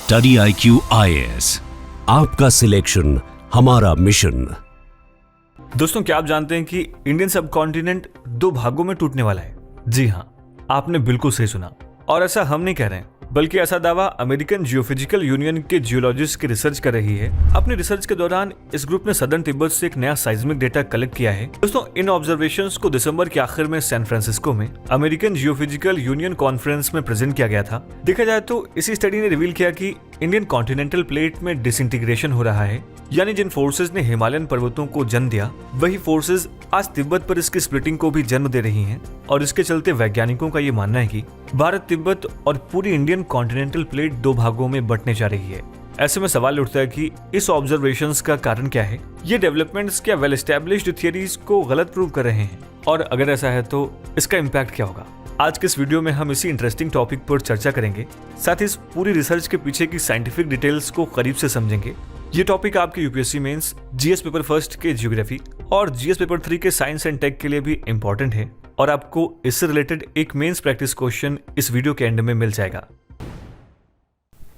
Study IQ IAS, आपका selection हमारा mission. दोस्तों, क्या आप जानते हैं कि इंडियन सब कॉन्टिनेंट दो भागों में टूटने वाला है? जी हाँ, आपने बिल्कुल सही सुना। और ऐसा हम नहीं कह रहे हैं, बल्कि ऐसा दावा अमेरिकन जियोफिजिकल यूनियन के जियोलॉजिस्ट की रिसर्च कर रही है। अपनी रिसर्च के दौरान इस ग्रुप ने सदर्न तिब्बत से एक नया साइज्मिक डेटा कलेक्ट किया है। दोस्तों, इन ऑब्जर्वेशंस को दिसंबर के आखिर में सैन फ्रांसिस्को में अमेरिकन जियोफिजिकल यूनियन कॉन्फ्रेंस में प्रेजेंट किया गया था। देखा जाए तो इसी स्टडी ने रिवील किया कि इंडियन कॉन्टिनेंटल प्लेट में डिसइंटीग्रेशन हो रहा है, यानी जिन फोर्सेज ने हिमालयन पर्वतों को जन्म दिया, वही फोर्सेज आज तिब्बत पर इसकी स्प्लिटिंग को भी जन्म दे रही हैं। और इसके चलते वैज्ञानिकों का ये मानना है कि भारत, तिब्बत और पूरी इंडियन कॉन्टिनेंटल प्लेट दो भागों में बंटने जा रही है। ऐसे में सवाल उठता है कि इस ऑब्जर्वेशंस का कारण क्या है? ये डेवलपमेंट्स क्या वेल एस्टैब्लिश्ड थियरीज को गलत प्रूव कर रहे हैं? और अगर ऐसा है तो इसका इम्पैक्ट क्या होगा? आज के इस वीडियो में हम इसी इंटरेस्टिंग टॉपिक पर चर्चा करेंगे, साथ ही इस पूरी रिसर्च के पीछे की साइंटिफिक डिटेल्स को करीब से समझेंगे। ये टॉपिक आपके UPSC mains, GS paper first के ज्योग्राफी और जीएस पेपर 3 के साइंस एंड टेक के लिए भी इंपॉर्टेंट है, और आपको इससे रिलेटेड एक मेंस प्रैक्टिस क्वेश्चन इस वीडियो के एंड में मिल जाएगा।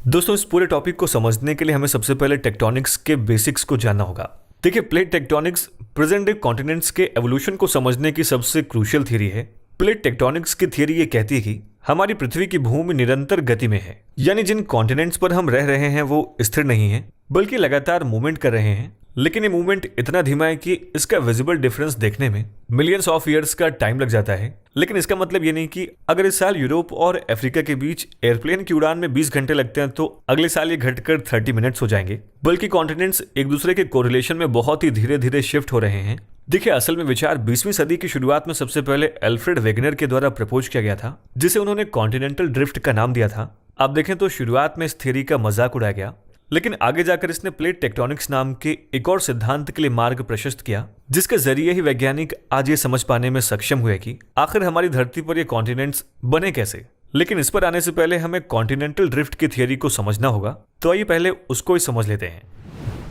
दोस्तों, इस पूरे टॉपिक को समझने के लिए हमें सबसे पहले टेक्टोनिक्स के बेसिक्स को जानना होगा। देखिए, plate tectonics present day continents के एवोल्यूशन को समझने की सबसे क्रूशियल थियरी है। प्लेट टेक्टोनिक्स की थियरी ये कहती है कि हमारी पृथ्वी की भूमि निरंतर गति में है, यानी जिन कॉन्टिनेंट्स पर हम रह रहे हैं वो स्थिर नहीं है, बल्कि लगातार मूवमेंट कर रहे हैं। लेकिन ये मूवमेंट इतना धीमा है कि इसका विजिबल डिफरेंस देखने में मिलियंस ऑफ ईयर्स का टाइम लग जाता है। लेकिन इसका मतलब ये नहीं कि अगर इस साल यूरोप और अफ्रीका के बीच एयरप्लेन की उड़ान में 20 घंटे लगते हैं तो अगले साल ये घटकर 30 मिनट्स हो जाएंगे, बल्कि कॉन्टिनेंट्स एक दूसरे के कोरिलेशन में बहुत ही धीरे धीरे शिफ्ट हो रहे हैं। देखिए, असल में विचार 20वीं सदी की शुरुआत में सबसे पहले एल्फ्रेड वेगनर के द्वारा प्रपोज किया गया था, जिसे उन्होंने कॉन्टिनेंटल ड्रिफ्ट का नाम दिया था। आप देखें तो शुरुआत में इस थियरी का मजाक उड़ाया गया, लेकिन आगे जाकर इसने प्लेट टेक्टोनिक्स नाम के एक और सिद्धांत के लिए मार्ग प्रशस्त किया, जिसके जरिए ही वैज्ञानिक आज ये समझ पाने में सक्षम हुए कि आखिर हमारी धरती पर ये कॉन्टिनेंट्स बने कैसे। लेकिन इस पर आने से पहले हमें कॉन्टिनेंटल ड्रिफ्ट की थियरी को समझना होगा, तो आइए पहले उसको ही समझ लेते हैं।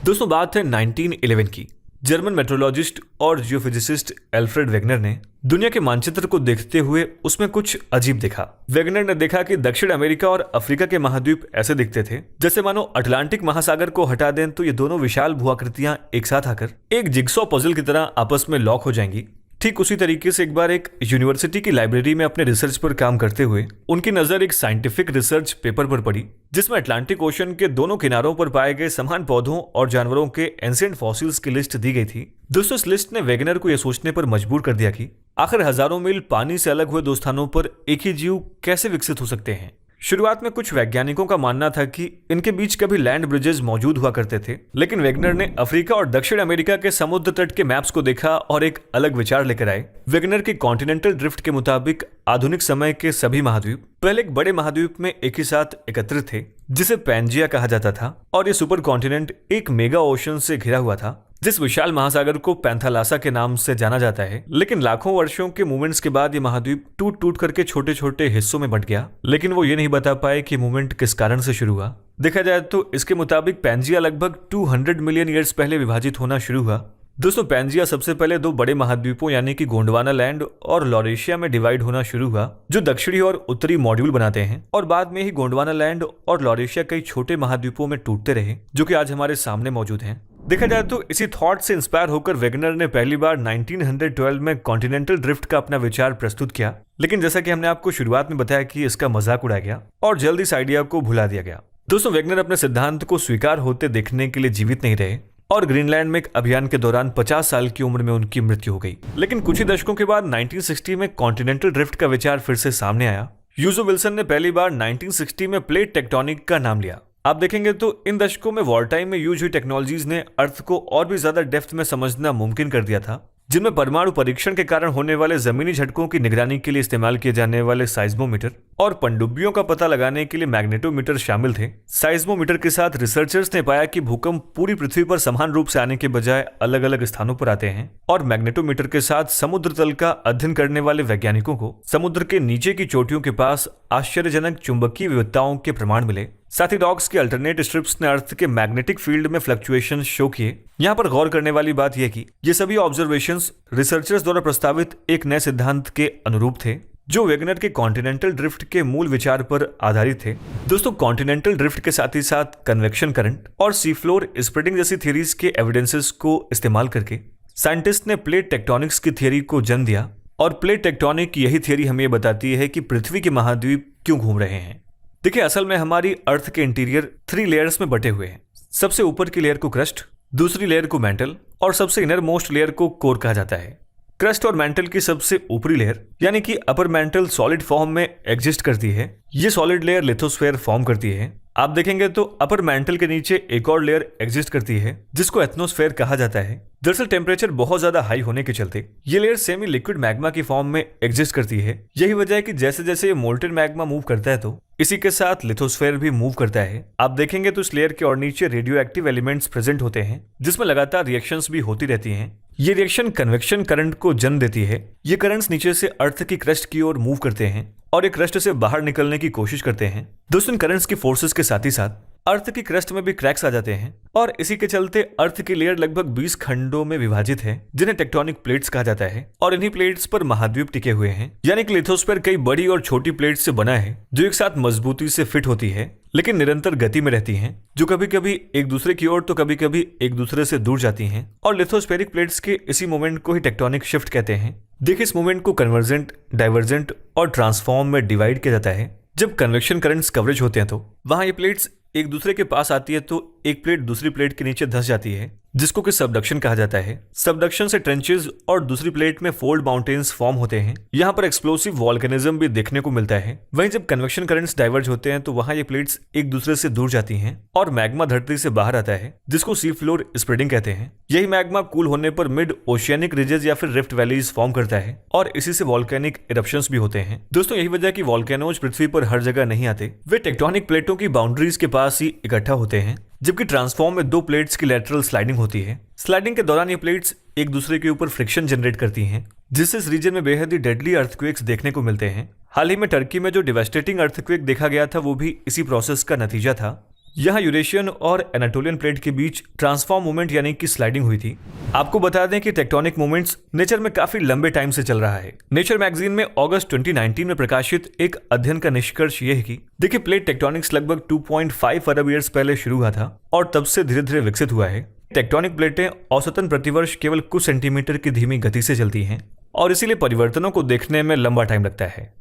दोस्तों, बात है 1911 की। जर्मन मेट्रोलॉजिस्ट और जियोफिजिसिस्ट एल्फ्रेड वेगनर ने दुनिया के मानचित्र को देखते हुए उसमें कुछ अजीब देखा। वेगनर ने देखा कि दक्षिण अमेरिका और अफ्रीका के महाद्वीप ऐसे दिखते थे जैसे मानो अटलांटिक महासागर को हटा दें तो ये दोनों विशाल भूआकृतियां एक साथ आकर एक जिगसॉ पजल की तरह आपस में लॉक हो जाएंगी। ठीक उसी तरीके से एक बार एक यूनिवर्सिटी की लाइब्रेरी में अपने रिसर्च पर काम करते हुए उनकी नजर एक साइंटिफिक रिसर्च पेपर पर पड़ी, जिसमें अटलांटिक ओशन के दोनों किनारों पर पाए गए समान पौधों और जानवरों के एंशिएंट फॉसिल्स की लिस्ट दी गई थी। दोस्तों, इस लिस्ट ने वेगनर को यह सोचने पर मजबूर कर दिया कि आखिर हजारों मील पानी से अलग हुए दो स्थानों पर एक ही जीव कैसे विकसित हो सकते हैं। शुरुआत में कुछ वैज्ञानिकों का मानना था कि इनके बीच कभी लैंड ब्रिजेस मौजूद हुआ करते थे, लेकिन वेगनर ने अफ्रीका और दक्षिण अमेरिका के समुद्र तट के मैप्स को देखा और एक अलग विचार लेकर आए। वेगनर के कॉन्टिनेंटल ड्रिफ्ट के मुताबिक आधुनिक समय के सभी महाद्वीप पहले एक बड़े महाद्वीप में एक ही साथ एकत्रित थे, जिसे पैंजिया कहा जाता था, और ये सुपर कॉन्टिनेंट एक मेगा ओशन से घिरा हुआ था, जिस विशाल महासागर को पैंथालासा के नाम से जाना जाता है। लेकिन लाखों वर्षों के मूवमेंट्स के बाद ये महाद्वीप टूट टूट करके छोटे छोटे हिस्सों में बंट गया, लेकिन वो ये नहीं बता पाए कि मूवमेंट किस कारण से शुरू हुआ। देखा जाए तो इसके मुताबिक पैंजिया लगभग 200 मिलियन ईयर्स पहले विभाजित होना शुरू हुआ। दोस्तों, पैंजिया सबसे पहले दो बड़े महाद्वीपों यानी कि गोंडवाना लैंड और लॉरेशिया में डिवाइड होना शुरू हुआ, जो दक्षिणी और उत्तरी मॉड्यूल बनाते हैं, और बाद में ही गोंडवाना लैंड और लॉरेशिया कई छोटे महाद्वीपों में टूटते रहे, जो कि आज हमारे सामने मौजूद हैं। देखा जाए तो इसी थॉट से इंस्पायर होकर वेगनर ने पहली बार 1912 में कॉन्टिनेंटल ड्रिफ्ट का अपना विचार प्रस्तुत किया, लेकिन जैसा कि हमने आपको शुरुआत में बताया कि इसका मजाक उड़ाया गया और जल्द इस आइडिया को भुला दिया गया। दोस्तों, वेगनर अपने सिद्धांत को स्वीकार होते देखने के लिए जीवित नहीं रहे और ग्रीनलैंड में एक अभियान के दौरान 50 साल की उम्र में उनकी मृत्यु हो गई। लेकिन कुछ ही दशकों के बाद 1960 में कॉन्टिनेंटल ड्रिफ्ट का विचार फिर से सामने आया। यूजो विल्सन ने पहली बार 1960 में प्लेट टेक्टोनिक का नाम लिया। आप देखेंगे तो इन दशकों में वॉर टाइम में यूज हुई टेक्नोलॉजीज ने अर्थ को और भी ज्यादा डेप्थ में समझना मुमकिन कर दिया था, जिनमें परमाणु परीक्षण के कारण होने वाले जमीनी झटकों की निगरानी के लिए इस्तेमाल किए जाने वाले साइज्मोमीटर और पनडुब्बियों का पता लगाने के लिए मैग्नेटोमीटर शामिल थे। साइज्मोमीटर के साथ रिसर्चर्स ने पाया कि भूकंप पूरी पृथ्वी पर समान रूप से आने के बजाय अलग अलग स्थानों पर आते हैं, और मैग्नेटोमीटर के साथ समुद्र तल का अध्ययन करने वाले वैज्ञानिकों को समुद्र के नीचे की चोटियों के पास आश्चर्यजनक चुंबकीय विविधताओं के प्रमाण मिले। साथ ही डॉग्स के अल्टरनेट स्ट्रिप्स ने अर्थ के मैग्नेटिक फील्ड में फ्लक्चुएशन शो किए। यहाँ पर गौर करने वाली बात यह कि ये सभी ऑब्जर्वेशंस रिसर्चर्स द्वारा प्रस्तावित एक नए सिद्धांत के अनुरूप थे, जो वेगनर के कॉन्टिनेंटल ड्रिफ्ट के मूल विचार पर आधारित थे। दोस्तों, कॉन्टिनेंटल ड्रिफ्ट के साथ ही साथ कन्वेक्शन करंट और सी फ्लोर स्प्रेडिंग जैसी थ्योरीज के एविडेंसेस को इस्तेमाल करके साइंटिस्ट ने प्लेट टेक्टोनिक्स की थ्योरी को जन्म दिया। और प्लेट टेक्टोनिक यही थ्योरी हमें ये बताती है कि पृथ्वी के महाद्वीप क्यों घूम रहे हैं। देखिए, असल में हमारी अर्थ के इंटीरियर 3 लेयर्स में बटे हुए हैं। सबसे ऊपर की लेयर को क्रस्ट, दूसरी लेयर को मेंटल और सबसे इनर मोस्ट लेयर को कोर कहा जाता है। क्रस्ट और मेंटल की सबसे ऊपरी लेयर यानी कि अपर मेंटल सॉलिड फॉर्म में एग्जिस्ट करती है। ये सॉलिड लेयर लिथोस्फेयर फॉर्म करती है। आप देखेंगे तो अपर मेंटल के नीचे एक और लेयर एग्जिस्ट करती है जिसको एटमॉस्फेयर कहा जाता है। दरअसल टेम्परेचर बहुत ज्यादा हाई होने के चलते ये लेयर सेमी लिक्विड मैग्मा की फॉर्म में एग्जिस्ट करती है। यही वजह है कि जैसे जैसे ये मोल्टेन मैग्मा मूव करता है तो इसी के साथ लिथोस्फेयर भी मूव करता है। आप देखेंगे तो इस लेयर के और नीचे रेडियो एक्टिव एलिमेंट्स प्रेजेंट होते हैं जिसमें लगातार रिएक्शंस भी होती रहती हैं। ये रिएक्शन कन्वेक्शन करंट को जन्म देती है। ये करंट्स नीचे से अर्थ की क्रस्ट की ओर मूव करते हैं और ये क्रस्ट से बाहर निकलने की कोशिश करते हैं। दोस्तों, इन करंट्स की फोर्सेस के साथ ही साथ अर्थ की क्रस्ट में भी क्रैक्स आ जाते हैं और इसी के चलते अर्थ की लेयर लगभग 20 खंडों में विभाजित है जिन्हें टेक्टोनिक प्लेट्स कहा जाता है। और इन्हीं प्लेट्स पर महाद्वीप टिके हुए हैं। यानी कि लिथोस्फेयर कई बड़ी और छोटी प्लेट्स से बना है जो एक साथ मजबूती से फिट होती है लेकिन निरंतर गति में रहती हैं, जो कभी कभी एक दूसरे की ओर तो कभी कभी एक दूसरे से दूर जाती हैं। और लिथोस्फेरिक प्लेट्स के इसी मोमेंट को ही टेक्टोनिक शिफ्ट कहते हैं। देखिए, इस मोमेंट को कन्वर्जेंट, डाइवर्जेंट और ट्रांसफॉर्म में डिवाइड किया जाता है। जब कन्वेक्शन करंट्स कवरेज होते हैं तो वहां ये प्लेट्स एक दूसरे के पास आती है तो एक प्लेट दूसरी प्लेट के नीचे धंस जाती है जिसको कि सबडक्शन कहा जाता है। सबडक्शन से ट्रेंचेस और दूसरी प्लेट में फोल्ड माउंटेन्स फॉर्म होते हैं। यहाँ पर एक्सप्लोसिव वॉल्केनिज्म भी देखने को मिलता है। वहीं जब कन्वेक्शन करंट्स डाइवर्ज होते हैं तो वहां ये प्लेट्स एक दूसरे से दूर जाती हैं और मैग्मा धरती से बाहर आता है जिसको सी फ्लोर स्प्रेडिंग कहते हैं। यही मैग्मा कूल होने पर मिड ओशियनिक रिजेस या फिर रिफ्ट वैलीज फॉर्म करता है और इसी से वॉल्केनिक इरप्शंस भी होते हैं। दोस्तों, यही वजह कि वॉल्केनोज पृथ्वी पर हर जगह नहीं आते। वे टेक्टोनिक प्लेटों की बाउंड्रीज के पास ही इकट्ठा होते हैं। जबकि ट्रांसफॉर्म में 2 प्लेट्स की लैटरल स्लाइडिंग होती है। स्लाइडिंग के दौरान ये प्लेट्स एक दूसरे के ऊपर फ्रिक्शन जनरेट करती हैं जिससे इस रीजन में बेहद ही डेडली अर्थक्वेक्स देखने को मिलते हैं। हाल ही में टर्की में जो डिवास्टेटिंग अर्थक्वेक देखा गया था वो भी इसी प्रोसेस का नतीजा था। यहाँ यूरेशियन और एनाटोलियन प्लेट के बीच ट्रांसफॉर्म मूवमेंट यानी कि स्लाइडिंग हुई थी। आपको बता दें कि टेक्टोनिक मूवमेंट्स नेचर में काफी लंबे टाइम से चल रहा है। नेचर मैगजीन में अगस्त 2019 में प्रकाशित एक अध्ययन का निष्कर्ष ये है कि देखिए, प्लेट टेक्टोनिक्स लगभग 2.5 अरब ईयर्स पहले शुरू हुआ था और तब से धीरे धीरे विकसित हुआ है। टेक्टोनिक प्लेटें औसतन प्रतिवर्ष केवल कुछ सेंटीमीटर की धीमी गति से चलती हैं और इसीलिए परिवर्तनों को देखने में लंबा टाइम लगता है।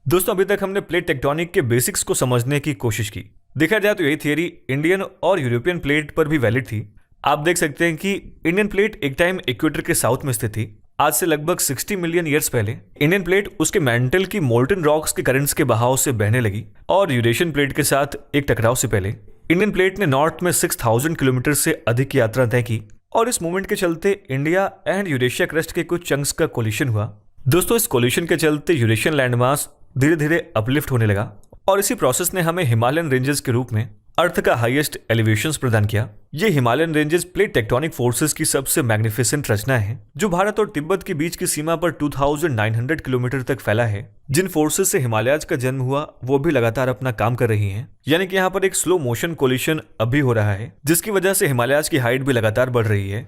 दोस्तों, अभी तक हमने प्लेट टेक्टोनिक के बेसिक्स को समझने की कोशिश की। देखा जाए तो यही थियरी इंडियन और यूरोपियन प्लेट पर भी वैलिड थी। आप देख सकते हैं कि इंडियन प्लेट एक टाइम इक्वेटर के साउथ में स्थित थी। आज से लगभग 60 मिलियन ईयर्स पहले इंडियन प्लेट उसके मेंटल की मोल्टन रॉक्स के करंट्स के बहाव से बहने लगी और यूरेशियन प्लेट के साथ एक टकराव से पहले इंडियन प्लेट ने नॉर्थ में 6000 किलोमीटर से अधिक की यात्रा तय की और इस मूवमेंट के चलते इंडिया एंड यूरेशिया क्रस्ट के कुछ चंक्स का कोलिशन हुआ। दोस्तों, इस कोलिशन के चलते यूरेशियन लैंडमास धीरे धीरे अपलिफ्ट होने लगा और इसी प्रोसेस ने हमें हिमालयन रेंजेस के रूप में अर्थ का हाईएस्ट एलिवेशंस प्रदान किया। ये Himalayan ranges plate tectonic forces की सबसे मैग्निफिसेंट रचना है जो भारत और तिब्बत के बीच की सीमा पर 2900 किलोमीटर तक फैला है। जिन फोर्सेस से हिमालयाज का जन्म हुआ वो भी लगातार अपना काम कर रही हैं। यानी कि यहाँ पर एक स्लो मोशन कोलिशन अभी हो रहा है जिसकी वजह से हिमालयाज की हाइट भी लगातार बढ़ रही है।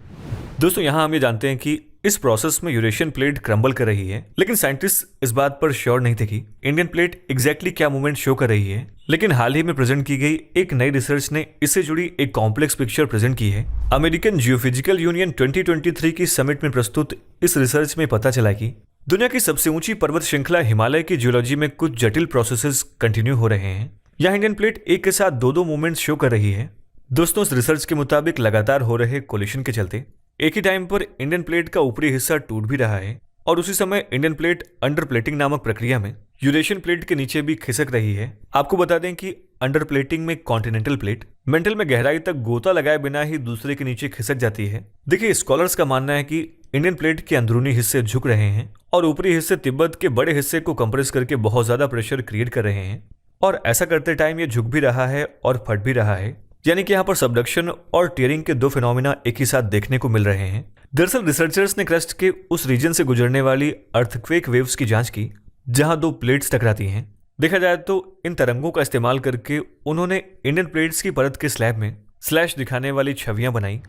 दोस्तों, यहाँ हम ये जानते हैं कि इस प्रोसेस में यूरेशियन प्लेट क्रम्बल कर रही है, लेकिन साइंटिस्ट इस बात पर श्योर नहीं थे कि इंडियन प्लेट एग्जैक्टली क्या मूवमेंट शो कर रही है। लेकिन हाल ही में प्रेजेंट की गई एक नई रिसर्च ने इससे जुड़ी एक कॉम्प्लेक्स पिक्चर प्रेजेंट की है। अमेरिकन जियोफिजिकल यूनियन 2023 की समिट में प्रस्तुत इस रिसर्च में पता चला कि दुनिया की सबसे ऊंची पर्वत श्रृंखला हिमालय की जियोलॉजी में कुछ जटिल प्रोसेसेस कंटिन्यू हो रहे हैं। यहाँ इंडियन प्लेट एक के साथ दो मूवमेंट्स शो कर रही है। दोस्तों, इस रिसर्च के मुताबिक लगातार हो रहे कोलिशन के चलते एक ही टाइम पर इंडियन प्लेट का ऊपरी हिस्सा टूट भी रहा है और उसी समय इंडियन प्लेट अंडर प्लेटिंग नामक प्रक्रिया में यूरेशियन प्लेट के नीचे भी खिसक रही है। आपको बता दें कि अंडर प्लेटिंग में कॉन्टिनेंटल प्लेट मेंटल में गहराई तक गोता लगाए बिना ही दूसरे के नीचे खिसक जाती है। देखिए, स्कॉलर्स का मानना है कि इंडियन प्लेट के अंदरूनी हिस्से झुक रहे हैं और ऊपरी हिस्से तिब्बत के बड़े हिस्से को कंप्रेस करके बहुत ज्यादा प्रेशर क्रिएट कर रहे हैं और ऐसा करते टाइम ये झुक भी रहा है और फट भी रहा है। यानी कि यहाँ पर सबडक्शन और टीयरिंग के दो फिनोमिना एक ही साथ देखने को मिल रहे हैं। दरअसल रिसर्चर्स ने क्रस्ट के उस रीजन से गुजरने वाली अर्थक्वेक वेव्स की जांच की जहां दो प्लेट्स टकराती हैं। देखा जाए तो इन तरंगों का इस्तेमाल करके उन्होंने इंडियन प्लेट्स की परत के स्लैब में स्लैश दिखाने वाली छवियां बनाई।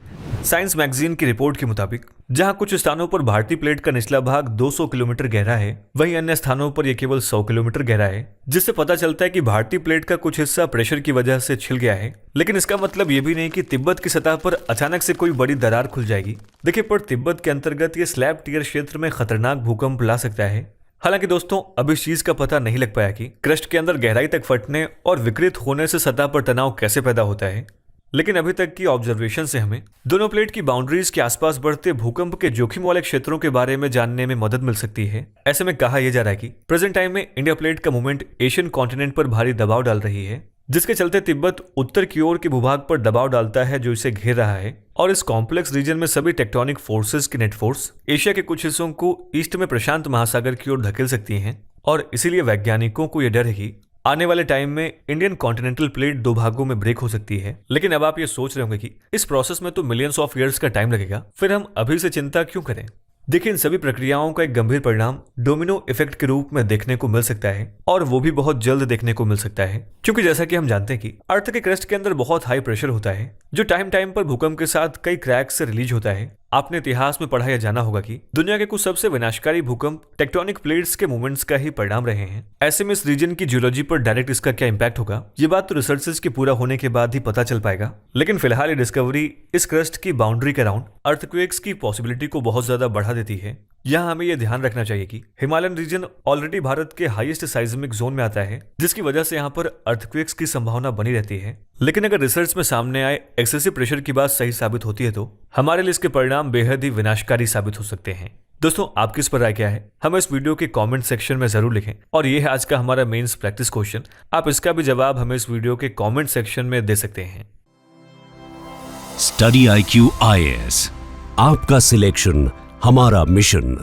साइंस मैगजीन की रिपोर्ट के मुताबिक जहां कुछ स्थानों पर भारतीय प्लेट का निचला भाग 200 किलोमीटर गहरा है, वहीं अन्य स्थानों पर यह केवल 100 किलोमीटर गहरा है, जिससे पता चलता है कि भारतीय प्लेट का कुछ हिस्सा प्रेशर की वजह से छिल गया है। लेकिन इसका मतलब यह भी नहीं कि तिब्बत की सतह पर अचानक से कोई बड़ी दरार खुल जाएगी। देखिए, पर तिब्बत के अंतर्गत ये स्लैब टियर क्षेत्र में खतरनाक भूकंप ला सकता है। हालांकि दोस्तों, अब इस चीज का पता नहीं लग पाया कि क्रस्ट के अंदर गहराई तक फटने और विकृत होने से सतह पर तनाव कैसे पैदा होता है। लेकिन अभी तक की ऑब्जर्वेशन से हमें दोनों प्लेट की बाउंड्रीज के आसपास बढ़ते भूकंप के जोखिम वाले क्षेत्रों के बारे में जानने में मदद मिल सकती है। ऐसे में कहा यह जा रहा है कि प्रेजेंट टाइम में इंडिया प्लेट का मूवमेंट एशियन कॉन्टिनेंट पर भारी दबाव डाल रही है, जिसके चलते तिब्बत उत्तर की ओर के भूभाग पर दबाव डालता है जो इसे घेर रहा है। और इस कॉम्प्लेक्स रीजन में सभी टेक्टोनिक फोर्सेस की नेट फोर्स एशिया के कुछ हिस्सों को ईस्ट में प्रशांत महासागर की ओर धकेल सकती हैं। और इसीलिए वैज्ञानिकों को यह डर है कि आने वाले टाइम में इंडियन कॉन्टिनेंटल प्लेट दो भागों में ब्रेक हो सकती है। लेकिन अब आप ये सोच रहे होंगे कि इस प्रोसेस में तो मिलियंस ऑफ ईयर्स का टाइम लगेगा, फिर हम अभी से चिंता क्यों करें। देखिए, इन सभी प्रक्रियाओं का एक गंभीर परिणाम डोमिनो इफेक्ट के रूप में देखने को मिल सकता है, और वो भी बहुत जल्द देखने को मिल सकता है। क्योंकि जैसा कि हम जानते हैं कि अर्थ के क्रस्ट के अंदर बहुत हाई प्रेशर होता है, जो टाइम टाइम पर भूकंप के साथ कई क्रैक्स से रिलीज होता है। आपने इतिहास में पढ़ा या जाना होगा कि दुनिया के कुछ सबसे विनाशकारी भूकंप टेक्टोनिक प्लेट्स के मूवमेंट्स का ही परिणाम रहे हैं। ऐसे में इस रीजन की जियोलॉजी पर डायरेक्ट इसका क्या इंपैक्ट होगा, ये बात तो रिसर्चेस के पूरा होने के बाद ही पता चल पाएगा। लेकिन फिलहाल ये डिस्कवरी इस क्रस्ट की बाउंड्री के अराउंड अर्थक्वेक्स की पॉसिबिलिटी को बहुत ज्यादा बढ़ा देती है। यहाँ हमें यह ध्यान रखना चाहिए कि हिमालयन रीजन ऑलरेडी भारत के हाईएस्ट साइज्मिक जोन में आता है, जिसकी वजह से यहाँ पर अर्थक्वेक्स की संभावना बनी रहती है। लेकिन अगर रिसर्च में सामने आए एक्सेसिव प्रेशर की बात सही साबित होती है तो हमारे लिए इसके परिणाम बेहद ही विनाशकारी साबित हो सकते हैं। दोस्तों, आपकी इस पर राय क्या है, हमें इस वीडियो के कमेंट सेक्शन में जरूर लिखें। और ये है आज का हमारा मेंस प्रैक्टिस क्वेश्चन। आप इसका भी जवाब हमें इस वीडियो के कमेंट सेक्शन में दे सकते हैं। स्टडी IQ IAS, आपका सिलेक्शन हमारा मिशन।